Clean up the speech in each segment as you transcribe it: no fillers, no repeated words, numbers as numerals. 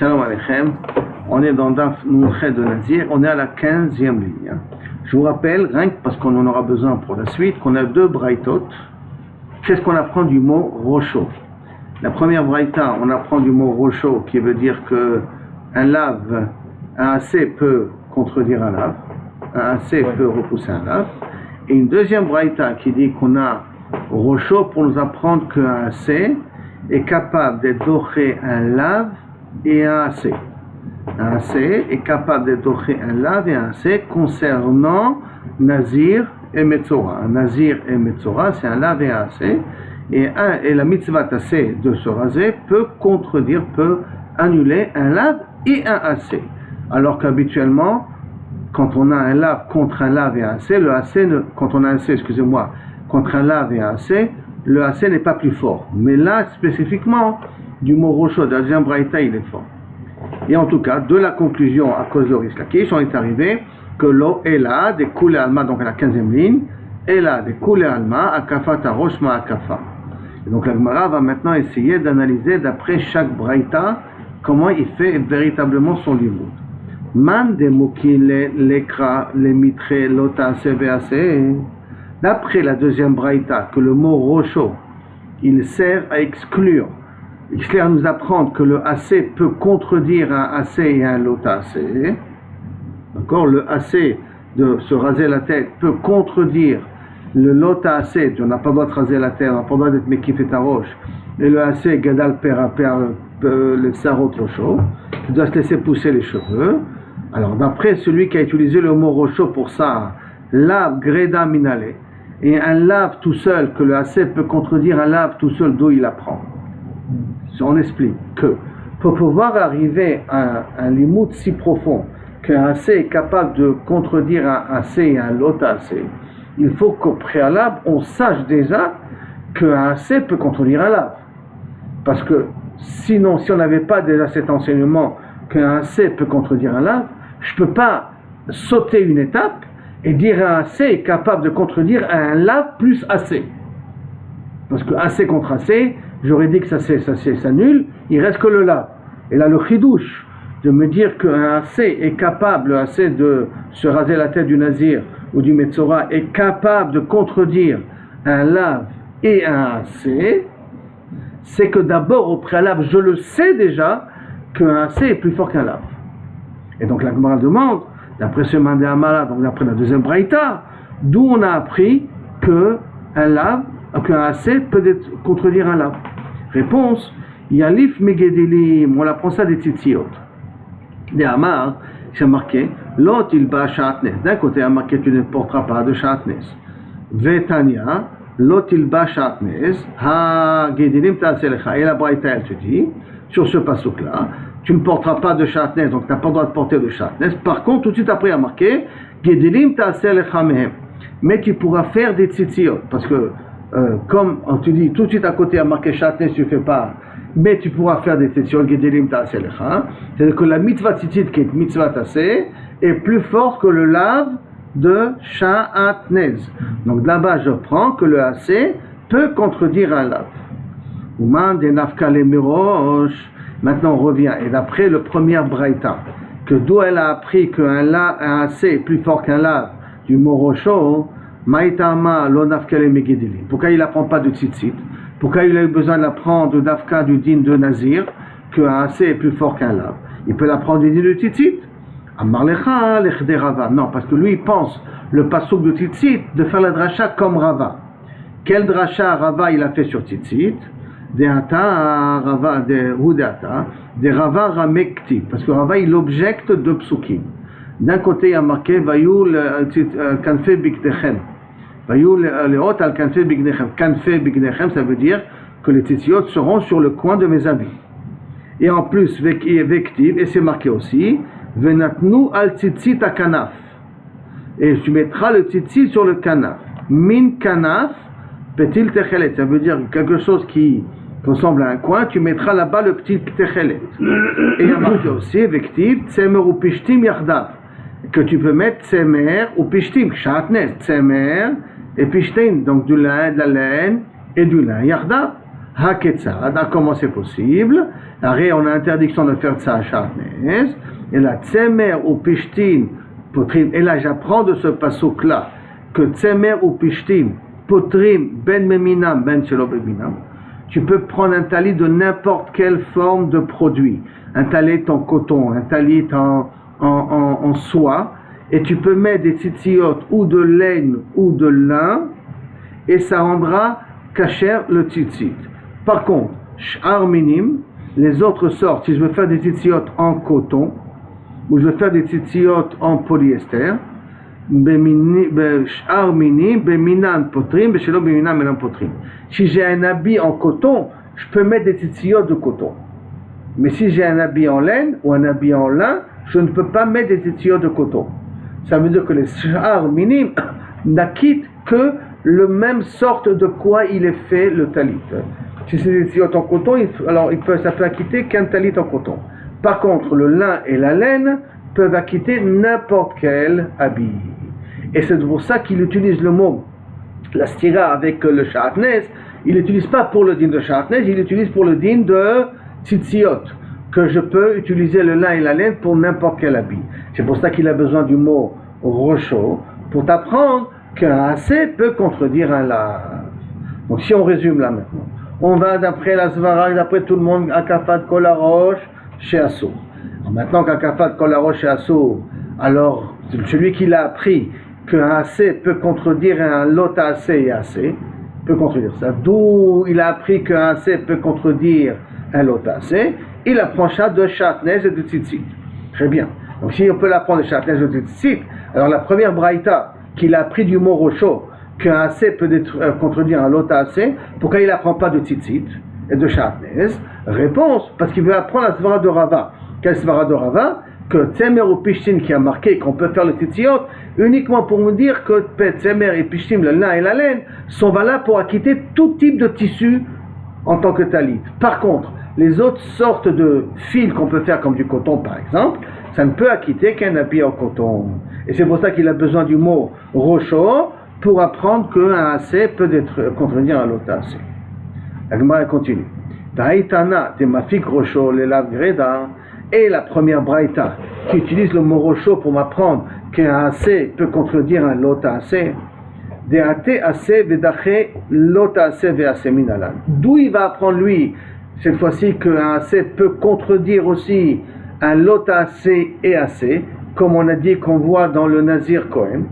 Shalom Aleichem. On est dans Daf Nunche de Nazir, on est à la 15e ligne. Je vous rappelle, rien que parce qu'on en aura besoin pour la suite, qu'on a deux braïtot. Qu'est-ce qu'on apprend du mot Rocho? La première braïta, on apprend du mot Rocho, qui veut dire que un lave, un assez peut contredire un lave, un assez peut repousser un lave. Et une deuxième braïta qui dit qu'on a Rocho pour nous apprendre qu'un assez est capable d'être doché un lave et un assez. Un assez est capable d'être doché un lave et un assez concernant Nazir et Metzora. Un Nazir et Metzora, c'est un lave et un assez. Et la mitzvah assez de se raser peut contredire, peut annuler un lave et un assez. Alors qu'habituellement, quand on a un lave contre un lave et un assez, le assez quand on a un assez, contre un lave et un assez, le assez n'est pas plus fort. Mais là, spécifiquement, du mot Rocho, de la deuxième braïta, il est fort. Et en tout cas, de la conclusion à cause de Rish Lakish, on est arrivé que l'eau est là, des koulé alma, donc à la 15e ligne, est là, des koulé alma, akafa tarosh ma akafa. Et donc la Gemara va maintenant essayer d'analyser d'après chaque braïta comment il fait véritablement son livre. Man de moki lekra le mitre lota sevease. D'après la deuxième braïta, que le mot Rocho, il sert à exclure. Il sert à nous apprendre que le assez peut contredire un assez et un lota assez. D'accord? Le assez de se raser la tête peut contredire le lota assez. On n'a pas le droit de raser la tête, on n'a pas le droit d'être mekif et tarosh. Et le assez gadal per le sarot rocho, qui doit se laisser pousser les cheveux. Alors d'après celui qui a utilisé le mot Rocho pour ça, lave greda minale, et un lave tout seul, que le assez peut contredire un lave tout seul, d'où il apprend. On explique que pour pouvoir arriver à un limout si profond qu'un assez est capable de contredire un assez et un lota assez, il faut qu'au préalable on sache déjà qu'un assez peut contredire un lave. Parce que sinon, si on n'avait pas déjà cet enseignement qu'un assez peut contredire un lave, je ne peux pas sauter une étape et dire un assez est capable de contredire un lave plus assez. Parce que assez contre assez, j'aurais dit que ça s'annule, il reste que le lave. Et là, le chidouche de me dire qu'un assez est capable, assez de se raser la tête du nazir ou du metzora, est capable de contredire un lave et un assez, c'est que d'abord, au préalable, je le sais déjà qu'un assez est plus fort qu'un lave. Et donc la Gemara demande, d'après ce Mandé Amala, donc d'après la deuxième braïta, d'où on a appris qu'un assez peut contredire un lave. Réponse, Yalif Megedilim, on apprend ça des tzitziot. Des Amar, c'est marqué, Lot il ba shatnes. D'un côté, il a marqué, tu ne porteras pas de shatnes. Vetania, Lot il ba shatnes, ha gedilim ta'aselecha. Et la braïta, elle te dit, sur ce pasuk-là, tu ne porteras pas de shatnes, donc tu n'as pas le droit de porter de shatnes. Par contre, tout de suite après, il y a marqué, gedilim ta'aselecha mehem. Mais tu pourras faire des tzitziot, parce que comme on te dit tout de suite à côté à marqué shatnes, tu ne fais pas, mais tu pourras faire des tzitziot, gedilim ta'aselecha. C'est-à-dire que la mitzvah tzitzit qui est mitzvah tassé est plus forte que le lave de shatnes. Donc là-bas, je prends que le assez peut contredire un lave. Ouman de nafkale mirosh. Maintenant on revient, et d'après le premier braïta, que d'où elle a appris qu'un assez est plus fort qu'un lave du mot Rocho, maïtama lo nafkale megedilim. Pourquoi il n'apprend pas de tzitzit? Pourquoi il a eu besoin de l'apprendre d'Afka du din de Nazir, qu'un assez est plus fort qu'un lave? Il peut l'apprendre du din de tzitzit. Amar lecha lechde Rava. Non, parce que lui il pense le pasuk de tzitzit de faire la dracha comme Rava. Quel dracha Rava il a fait sur tzitzit? De Rava Ramekti, parce que Rava il objecte de psukim. D'un côté il y a marqué Vayul Kanfe Bigdechem. Vayul Leot al Kanfe Bigdechem. Kanfe Bigdechem, ça veut dire que les tzitziot seront sur le coin de mes habits. Et en plus, Vektiv, et c'est marqué aussi, Venatnu al tzitzit a kanaf. Et tu mettras le tzitzit sur le kanaf. Min kanaf, petil techelet, ça veut dire quelque chose qui ressemble à un coin, tu mettras là-bas le petit techelet. Et il y a marqué aussi, Vektiv, tsemer ou pishtim yardav, que tu peux mettre tsemer ou pishtim, shatnes, tsemer et pishtim, donc du lin, de la laine et du lin yardav. Haketzad, comment c'est possible? Arrête, on a interdiction de faire ça à Shatnez. Et la Tsemer ou Pishtin, Potrim. Et là, j'apprends de ce passouk-là que Tsemer ou Pishtin, Potrim, Ben Meminam, Ben Shelo Beminam. Tu peux prendre un talit de n'importe quelle forme de produit. Un talit en coton, un talit en soie. Et tu peux mettre des tzitzit ou de laine ou de lin. Et ça rendra kasher le tzitzit. Par contre, Sh'ar Minim, les autres sortes, si je veux faire des tzitzit en coton, ou je veux faire des tzitzit en polyester, si j'ai un habit en coton, je peux mettre des tzitzit de coton. Mais si j'ai un habit en laine ou un habit en lin, je ne peux pas mettre des tzitzit de coton. Ça veut dire que les sh'ar minim n'acquittent que le même sorte de quoi il est fait le talit. Si c'est des tzitzit en coton, ça peut acquitter qu'un talit en coton. Par contre, le lin et la laine peuvent acquitter n'importe quel habit. Et c'est pour ça qu'il utilise le mot la stira avec le shatnez. Il n'utilise pas pour le din de shatnez, il utilise pour le din de tzitziot, que je peux utiliser le lin et la laine pour n'importe quel habit. C'est pour ça qu'il a besoin du mot rosho, pour t'apprendre qu'un assez peut contredire un lave. Donc si on résume là maintenant, on va d'après la svara, d'après tout le monde, akafat kol harosh chez Assour. Maintenant qu'akafat kol harosh chez Assour, alors celui qui l'a appris qu'un assez peut contredire un lot assez et assez, peut contredire ça. D'où il a appris qu'un assez peut contredire un lot assez, il apprend ça de shatnez et de tzitzit. Très bien. Donc si on peut l'apprendre de shatnez et de tzitzit, alors la première braïta qu'il a appris du mot rosho, qu'un assez peut contredire un lot assez, pourquoi il n'apprend pas de tzitzit et de shatnez? Réponse, parce qu'il veut apprendre la svara de Rava. Quelle svara de Rava? Que Tsemer ou Pishtim qui a marqué qu'on peut faire le tzitzit uniquement pour nous dire que Tsemer et Pishtim, le lin et la laine, sont valables pour acquitter tout type de tissu en tant que talit. Par contre, les autres sortes de fils qu'on peut faire comme du coton par exemple, ça ne peut acquitter qu'un habit en coton. Et c'est pour ça qu'il a besoin du mot rosho pour apprendre qu'un assez peut contredire un autre assez. La Gemara continue. Ta'itana te mafik rosho le lav greda. Et la première braïta qui utilise le mot rosho pour m'apprendre qu'un assez peut contredire un lot assez. Deate assez vedache lot assez vease minalan. D'où il va apprendre lui cette fois-ci qu'un assez peut contredire aussi un lot assez et assez, comme on a dit qu'on voit dans le Nazir Kohen,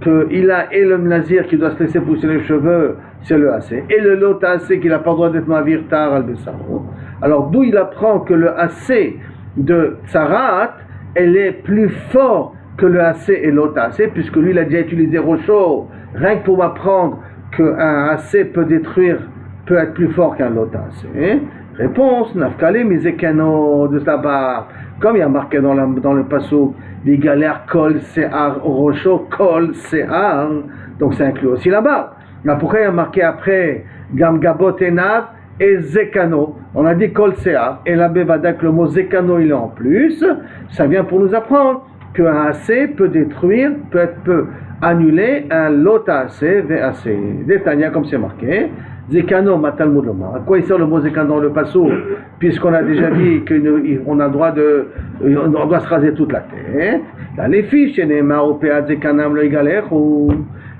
qu'il a et le Nazir qui doit se laisser pousser les cheveux, c'est le assez, et le lot assez qui n'a pas le droit d'être mavir tar al besaro. Alors d'où il apprend que le assez de Tsarat, elle est plus fort que le assez et l'autre assez, puisque lui il a déjà utilisé Rosho, rien que pour m'apprendre qu'un assez peut être plus fort qu'un l'autre assez. Réponse, Nafkale Mizekano de sa barbe, comme il y a marqué dans le passo, les galères Kol Se'ar Rosho, Kol Se'ar, donc ça inclut aussi la barbe. Mais pourquoi il y a marqué après Gam Gabot Enav et Zekano? On a dit Kol Se'ar, et la Bevada que le mot Zekano il est en plus, ça vient pour nous apprendre qu'un assez peut annuler un lot assez VAC. Détania comme c'est marqué. Zekano matal moudloma. À quoi il sert le mot Zekano dans le passo? Puisqu'on a déjà dit qu'on a droit on doit se raser toute la tête. Là, les fiches, Zekanam le galère ou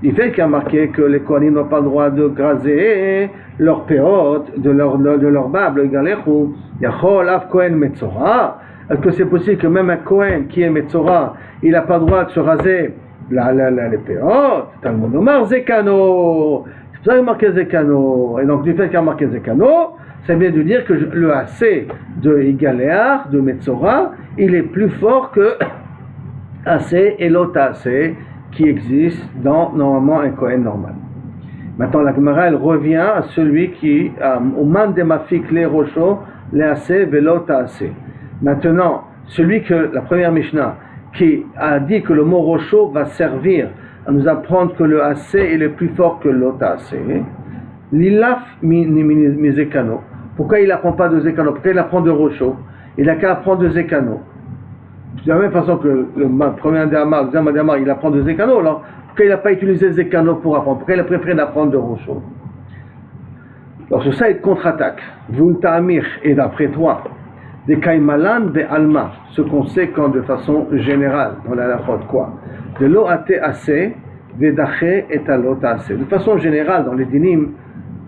il fait qu'il y a marqué que les Kohanim n'ont pas le droit de graser leur péot, de leur barbe, le galère ou Yachol Av Kohen Metzora. Est-ce que c'est possible que même un Kohen qui est Metzora, il n'a pas le droit de se raser les péotes? Talmud Omar Zekano. C'est pour ça qu'il a marqué Zekano. Et donc, du fait qu'il a marqué Zekano, ça vient de dire que le AC de Igaléar, de Metzora, il est plus fort que AC et l'autre AC qui existe dans normalement un Kohen normal. Maintenant, la Gemara, elle revient à celui qui, au man de mafik les rochos, les AC, velot AC. Maintenant, celui que, la première Mishnah, qui a dit que le mot rocho va servir à nous apprendre que le AC est le plus fort que l'autre AC, l'ilaf mi zekano. Pourquoi il n'apprend pas de zekano? Pourquoi il apprend de rocho? Il n'a qu'à apprendre de zekano. De la même façon que le premier Adamar, le deuxième Adamar, il apprend de zekano, alors pourquoi il n'a pas utilisé zekano pour apprendre? Pourquoi il a préféré d'apprendre de rocho? Alors sur ça, il contre-attaque. Vulta Amir, et d'après toi, Des kaimalan be alma, ce qu'on sait quand de façon générale dans la halachot, quoi. De lo ate ase, vedache et alot ase. De façon générale dans les dinim,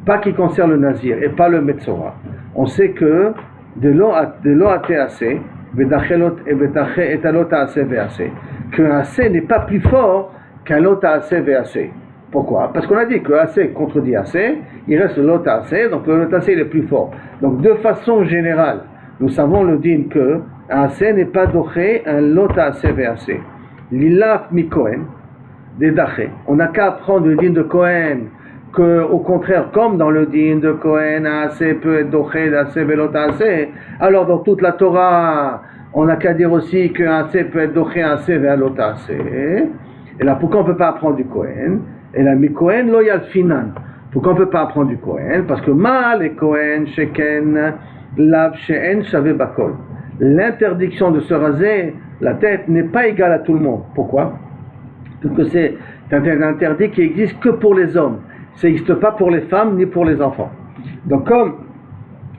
pas qui concerne le nazir et pas le metzora. On sait que de lo ate ase, vedache et alot ase vease. Que ase n'est pas plus fort qu'un lot ase vease. Pourquoi? Parce qu'on a dit que ase contredit ase, il reste le lot ase, donc le lot ase il est plus fort. Donc de façon générale, nous savons le din que ase n'est pas doché un lot ase vease. L'ilaf mi Kohen, des daché. On n'a qu'à apprendre le din de Kohen, que au contraire, comme dans le din de Kohen, ase peut être doché d'ase velot ase, alors dans toute la Torah, on n'a qu'à dire aussi que ase peut être doché ase velot ase. Et là, pourquoi on ne peut pas apprendre du Kohen? Et là, mi Kohen lo yalfinan. Pourquoi on ne peut pas apprendre du Kohen? Parce que mal et Kohen sheken lav she'en shave bakol. L'interdiction de se raser la tête n'est pas égale à tout le monde. Pourquoi? Parce que c'est un interdit qui existe que pour les hommes. Ça n'existe pas pour les femmes ni pour les enfants. Donc comme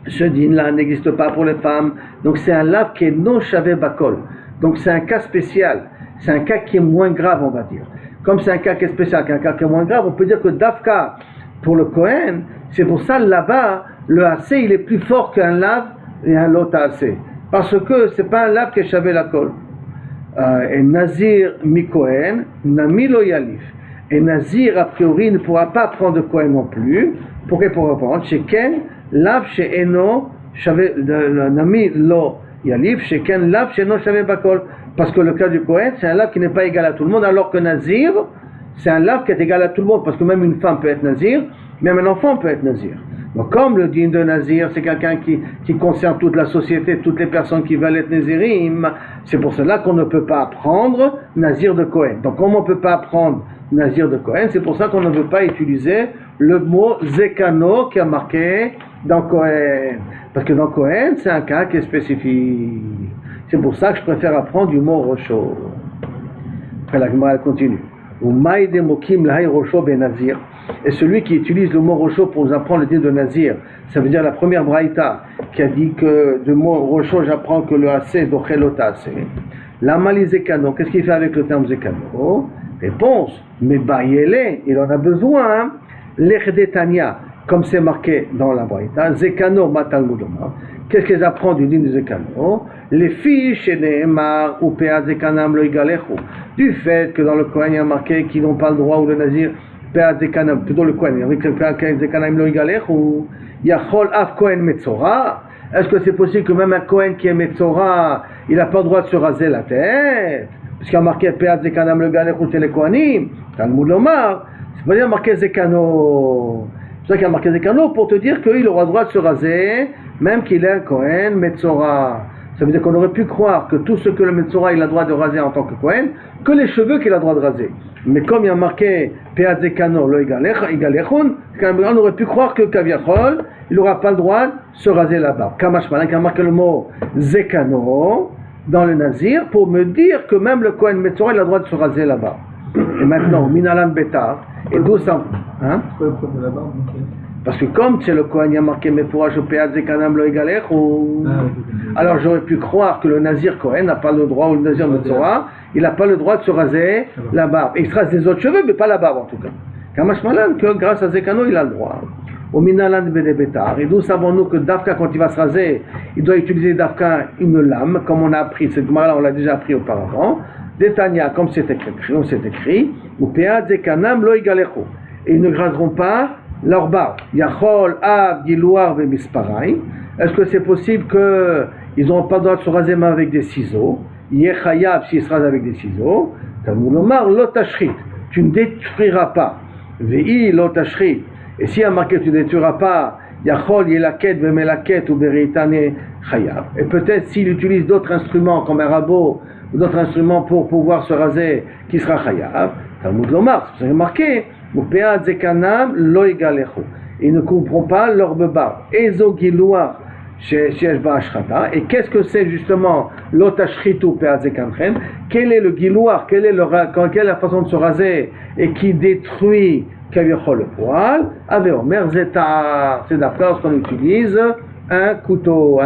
ce din-là n'existe pas pour les femmes, donc c'est un lav qui est non shave bakol. Donc c'est un cas spécial. C'est un cas qui est moins grave, on va dire. Comme c'est un cas qui est spécial, qu'un cas qui est moins grave, on peut dire que Dafka, pour le Kohen, c'est pour ça là-bas, le AC, il est plus fort qu'un lav et un lot AC. Parce que c'est pas un lav qui est shavé la colle. Et Nazir mi Kohen, nami lo yalif. Et Nazir, a priori, ne pourra pas prendre de Kohen non plus. Pourquoi pour reprendre? Chez Ken, lav chez Eno, nami lo yalif, chez Ken, lav chez Eno shavé bakol. Parce que le cas du Kohen, c'est un lav qui n'est pas égal à tout le monde, alors que Nazir, c'est un lav qui est égal à tout le monde, parce que même une femme peut être Nazir, même un enfant peut être Nazir. Donc comme le din de Nazir, c'est quelqu'un qui concerne toute la société, toutes les personnes qui veulent être Nazirim, c'est pour cela qu'on ne peut pas apprendre Nazir de Kohen. Donc comme on ne peut pas apprendre Nazir de Kohen, c'est pour ça qu'on ne veut pas utiliser le mot Zekano qui a marqué dans Kohen. Parce que dans Kohen, c'est un cas qui est spécifique. C'est pour ça que je préfère apprendre du mot Rosho. Après la Gemara elle continue. Et celui qui utilise le mot Rosho pour nous apprendre le din de Nazir, ça veut dire la première braïta qui a dit que du mot Rosho j'apprends que le assez dochelot assez. La mali zekano, qu'est-ce qu'il fait avec le terme zekano? Réponse, mais bayele, il en a besoin. L'echdetania, comme c'est marqué dans la braïta, zekano matalmudoma. Qu'est-ce qu'ils apprennent du din de Zekano? Les filles chez Nehemar ou Peat Zekanam lo igalechu. Du fait que dans le Kohen il y a marqué qu'ils n'ont pas le droit, ou le Nazir, Peat Zekanam, plutôt le Kohen, avec Peat Zekanam lo igalechu, Yachol af Kohen Metzora. Est-ce que c'est possible que même un Kohen qui est Metzora, il n'a pas le droit de se raser la tête? Parce qu'il y a marqué Peat Zekanam lo igalechu chez les Kohanim, Talmud Lomar, c'est pas dire marqué Zekano. C'est ça qu'il y a marqué Zekano pour te dire qu'il aura le droit de se raser, même qu'il est un Kohen Metzora. Ça veut dire qu'on aurait pu croire que tout ce que le Metzora il a le droit de raser en tant que Kohen, que les cheveux qu'il a le droit de raser. Mais comme il y a marqué Peat Zekano lo igalechun, on aurait pu croire que Kaviachol, il n'aura pas le droit de se raser la barbe. Kamashmalan, qui a marqué le mot Zekano dans le Nazir, pour me dire que même le Kohen Metzora il a le droit de se raser la barbe. Et maintenant, Minalan Betar, et d'où ça. Hein? Parce que comme c'est le Kohen, il y a marqué Mefouraj au Peat Zekanam lo igalech, alors j'aurais pu croire que le Nazir Kohen n'a pas le droit, ou le Nazir Metzora, il n'a pas le droit de se raser la barbe. Il se rase des autres cheveux, mais pas la barbe en tout cas. Kamash Malan, que grâce à Zekano, il a le droit. Au Minalan Bede Betar, et d'où savons-nous que Dafka, quand il va se raser, il doit utiliser Dafka une lame, comme on a appris, cette Gemara-là, on l'a déjà appris auparavant. Détania, comme c'est écrit, ou Peat Zekanam lo igalechu. Et ils ne raseront pas leur barbe. Yachol, Av, Gilouar, Vemisparai. Est-ce que c'est possible qu'ils n'ont pas le droit de se raser même avec des ciseaux? Yechayav, s'ils se rasent avec des ciseaux. Talmud Lomar, Lotashrit. Tu ne détruiras pas. Vei, Lotashrit. Et si il y a marqué tu ne détruiras pas, Yachol, Yelaket, Vemelaket, ou Beritane, Chayav. Et peut-être s'il utilise d'autres instruments comme un rabot, ou d'autres instruments pour pouvoir se raser, qui sera Chayav. Talmud Lomar, c'est marqué. Peat Zekanam lo igalechu. Ils ne couperont pas leur barbe. Ezo gilouar sheyesh ba'ashrata. Et qu'est-ce que c'est justement l'otashritu peat zekanchen? Quel est le gilouar? Quelle est la façon de se raser et qui détruit kaviachol le poil? Ave omer zetar. C'est d'après lorsqu'on utilise un couteau,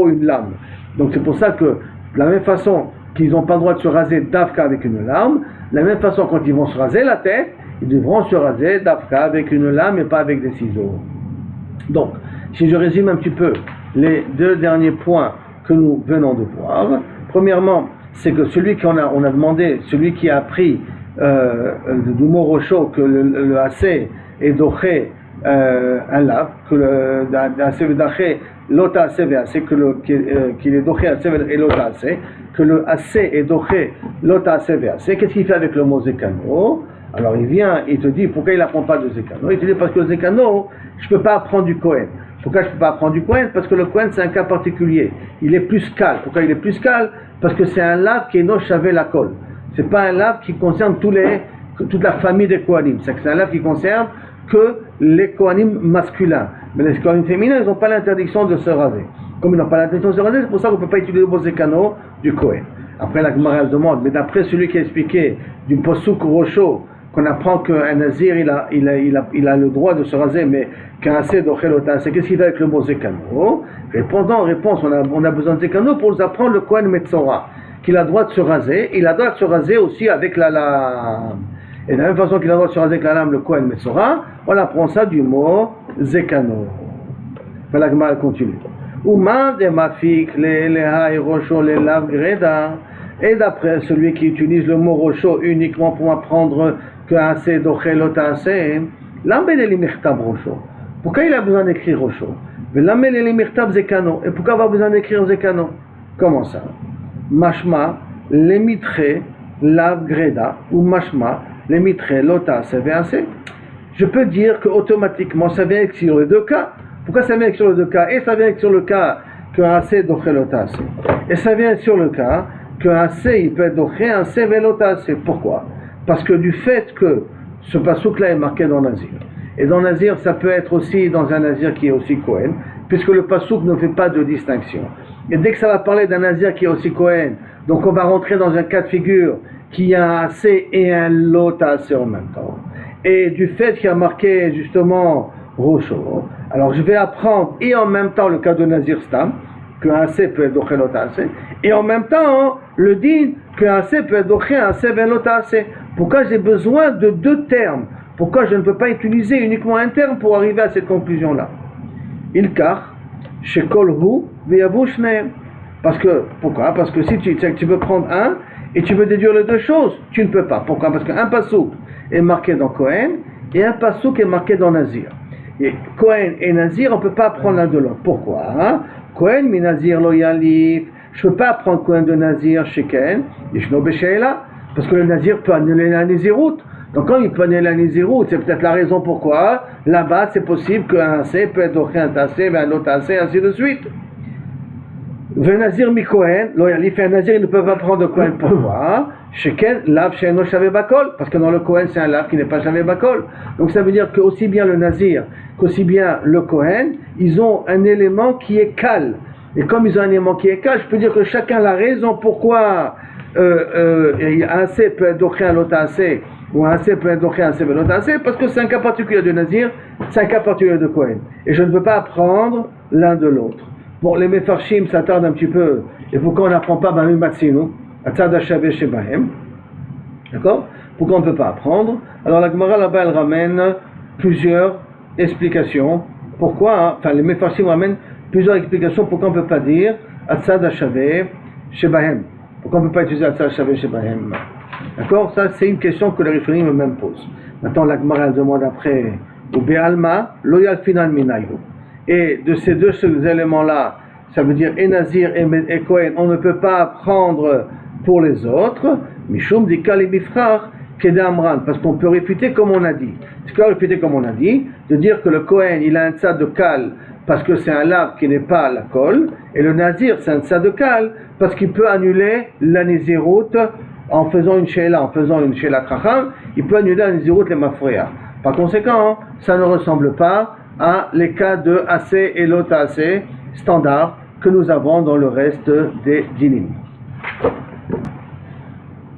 une lame. Donc c'est pour ça que, de la même façon qu'ils n'ont pas le droit de se raser d'Afka avec une lame, de la même façon quand ils vont se raser la tête, ils devront se raser d'Afka avec une lame et pas avec des ciseaux. Donc, si je résume un petit peu les deux derniers points que nous venons de voir, premièrement, c'est que celui qu'on a, on a demandé, celui qui a appris du mot rocho que le assez est doché un lave, que le assez vedaché l'ota assez ve'assé, qu'il est doché assez et l'ota assez, que le assez est doché l'ota assez ve'assé. Qu'est-ce qu'il fait avec le mot zekano? Alors il vient, il te dit pourquoi il n'apprend pas de zekano. Il te dit parce que le zekano, je ne peux pas apprendre du Kohen. Pourquoi je ne peux pas apprendre du Kohen? Parce que le Kohen c'est un cas particulier. Il est plus calme. Pourquoi il est plus calme? Parce que c'est un lave qui est no shavé la colle. C'est pas un lave qui concerne toute la famille des Kohanim. C'est un lave qui concerne que les Kohanim masculins. Mais les Kohanim féminins, ils n'ont pas l'interdiction de se raser. Comme ils n'ont pas l'interdiction de se raser, c'est pour ça qu'on ne peut pas utiliser le mot zekano du Kohen. Après la Gemara demande, mais d'après celui qui a expliqué du posuk rocho, qu'on apprend qu'un nazir il a le droit de se raser, mais qu'un assez d'ochelota, c'est qu'est-ce qu'il fait avec le mot zekano? Réponse, on a besoin de zekano pour nous apprendre le Kohen Metzora, qu'il a le droit de se raser, il a le droit de se raser aussi avec la lame. Et de la même façon qu'il a le droit de se raser avec la lame, le Kohen Metzora, on apprend ça du mot zekano. La Gemara continue. Ouman de mafik le hay rocho le lav greda. Et d'après celui qui utilise le mot rocho uniquement pour apprendre que assez dochelota assez, l'ambeleli mirtab rocho. Pourquoi il a besoin d'écrire rocho? L'ambeleli mirtab zekano. Et pourquoi avoir besoin d'écrire zekano? Comment ça? Mashma le mitre lav greda ou mashma le mitre lota assez. Je peux dire que automatiquement ça vient sur les deux cas. Pourquoi ça vient sur les deux cas? Et ça vient sur le cas que assez dochelota assez. Et ça vient sur le cas que assez il peut être doché, assez velota assez. Pourquoi? Parce que du fait que ce passouk-là est marqué dans Nazir. Et dans Nazir, ça peut être aussi dans un Nazir qui est aussi Kohen, puisque le passouk ne fait pas de distinction. Et dès que ça va parler d'un Nazir qui est aussi Kohen, donc on va rentrer dans un cas de figure qui a un assez et un lota assez en même temps. Et du fait qu'il y a marqué justement rocho, alors je vais apprendre et en même temps le cas de Nazir Stam, qu'un assez peut être doché lota assez, et en même temps le din qu'un assez peut être doché assez ben lota assez. Pourquoi j'ai besoin de deux termes? Pourquoi je ne peux pas utiliser uniquement un terme pour arriver à cette conclusion-là? Il car chez kolhu veyavu shneim. Parce que pourquoi? Parce que si tu veux prendre un et tu veux déduire les deux choses, tu ne peux pas. Pourquoi? Parce qu'un passouk est marqué dans Kohen et un passouk est marqué dans Nazir. Et Kohen et Nazir, on ne peut pas prendre l'un de l'autre. Pourquoi? Kohen mi Nazir lo yalif. Je ne peux pas prendre Kohen de Nazir chez Ken, Yishno Besheila, parce que le Nazir peut annuler la Nézirout. Donc quand il peut annuler la Nézirout, c'est peut-être la raison pourquoi là-bas c'est possible qu'un C peut être doché un tassé, un autre tassé, ainsi de suite. Le Nazir mi Kohen, lo yalif, un Nazir il ne peut pas prendre Kohen. Pourquoi? Chez Ken, lav chez no shavé bakol, parce que dans le Kohen c'est un lav qui n'est pas shavé bakol. Donc ça veut dire que aussi bien le Nazir qu'aussi bien le Kohen, ils ont un élément qui est cal. Et comme ils ont un élément qui est cal, je peux dire que chacun a la raison pourquoi un C peut être doché un l'autre assez, ou un C peut être doché un C l'autre assez, parce que c'est un cas particulier de Nazir, c'est un cas particulier de Kohen. Et je ne peux pas apprendre l'un de l'autre. Bon, les Mefarshim s'attardent un petit peu. Et pourquoi on n'apprend pas Banu Matsinu, Atzad Hashavé Shebahem? D'accord? Pourquoi on ne peut pas apprendre? Alors la Gemara là-bas elle ramène plusieurs explications. Pourquoi? Enfin, les Mefarshim ramènent plusieurs explications pourquoi on ne peut pas dire Atzad Hashavé Shebahem. Pourquoi on ne peut pas utiliser Atzad Hashavé Shebahem? D'accord? Ça, c'est une question que les Rishonim eux-mêmes posent. Maintenant, la Gemara demande après ou Be'alma, Loyal Final Minayu. Et de ces deux éléments-là, ça veut dire et Nazir et Kohen, on ne peut pas apprendre pour les autres. Mishum di Kali Bifrar Kedamran, parce qu'on peut réfuter comme on a dit. C'est quoi réfuter comme on a dit? De dire que le Kohen, il a un tzad de Kal parce que c'est un lave qui n'est pas la colle, et le Nazir, c'est un tzad de Kal parce qu'il peut annuler la Nézirout en faisant une Sheila Tracham, il peut annuler la Nézirout les Mafreya. Par conséquent, ça ne ressemble pas à les cas de assez et lota assez standard que nous avons dans le reste des dinim.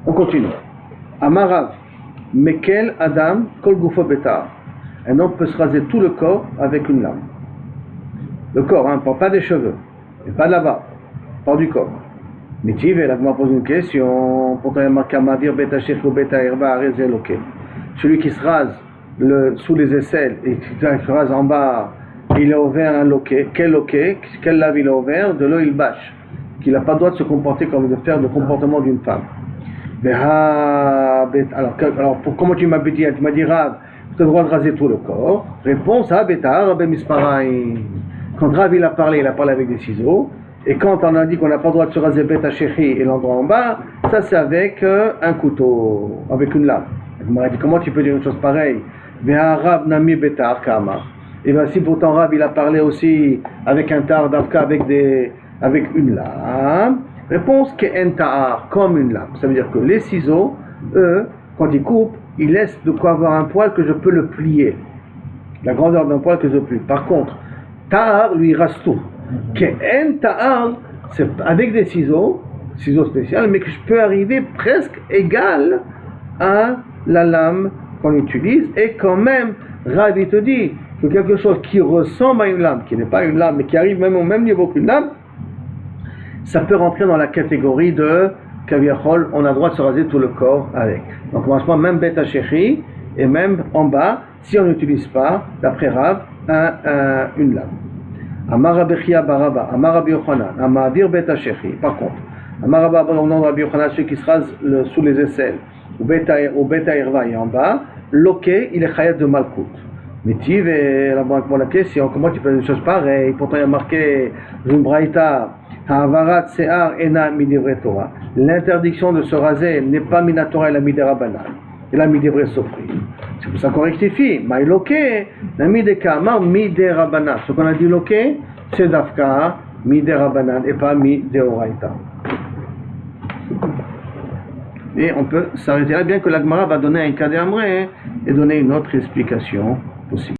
On continue. Amarav, Mekel Adam Kol Gufo Betar. Un homme peut se raser tout le corps avec une lame. Le corps, hein, pas des cheveux, et pas de la barbe. part du corps. Mitiv, et là, je pose une question. Pourtant, il y a marqué Mavir Beta Shech ou Beta Herba Arezé Loké. Celui qui se rase sous les aisselles et qui se rase en bas, il a ouvert un loquet. Quel loquet? Quelle lave il a ouvert? De l'eau, il bâche. Qu'il n'a pas le droit de se comporter comme de faire le comportement d'une femme. Alors comment tu m'as dit? Tu m'as dit Rav, tu as le droit de raser tout le corps. Réponse à Beta Rabbe Misparaï. Quand Rav il a parlé avec des ciseaux. Et quand on a dit qu'on n'a pas le droit de se raser Beta Shechi et l'endroit en bas, ça c'est avec un couteau, avec une lame. Il m'a dit comment tu peux dire une chose pareille? Rav Nami Beta Arkama. Et bien si pourtant Rav il a parlé aussi avec un tar d'Avka avec une lame. Réponse qu'en ta'ar, comme une lame. Ça veut dire que les ciseaux, eux, quand ils coupent, ils laissent de quoi avoir un poil que je peux le plier. La grandeur d'un poil que je plie. Par contre, ta'ar, lui, il rase tout. Qu'en ta'ar, c'est avec des ciseaux spéciaux, mais que je peux arriver presque égal à la lame qu'on utilise. Et quand même, Rav, il te dit que quelque chose qui ressemble à une lame, qui n'est pas une lame, mais qui arrive même au même niveau qu'une lame, ça peut rentrer dans la catégorie de Kaviachol, on a le droit de se raser tout le corps avec. Donc, commencement, même Beta Shechi, et même en bas, si on n'utilise pas, d'après Rav, une lame. Amar Rabechia Baraba, Amar Rabbi Yochanan, Amavir Beta Shechi. Par contre, Amar Rabbi Yochanan, celui qui se rase sous les aisselles, ou Beta Irva, et en bas, Loké, il est Chayat de Malkout. Mitiv, et la banque pour la question, comment tu fais une chose pareille? Pourtant, il y a marqué Zumbraïta. L'interdiction de se raser n'est pas minatora et la midera banane. Et la midera sofri. C'est pour ça qu'on rectifie. Maïloké, la mideka, ma midera banane. Ce qu'on a dit loké, c'est dafka, midera banane et pas mideoraita. Et on peut s'arrêter là, bien que la Gemara va donner un cas d'amré et donner une autre explication possible.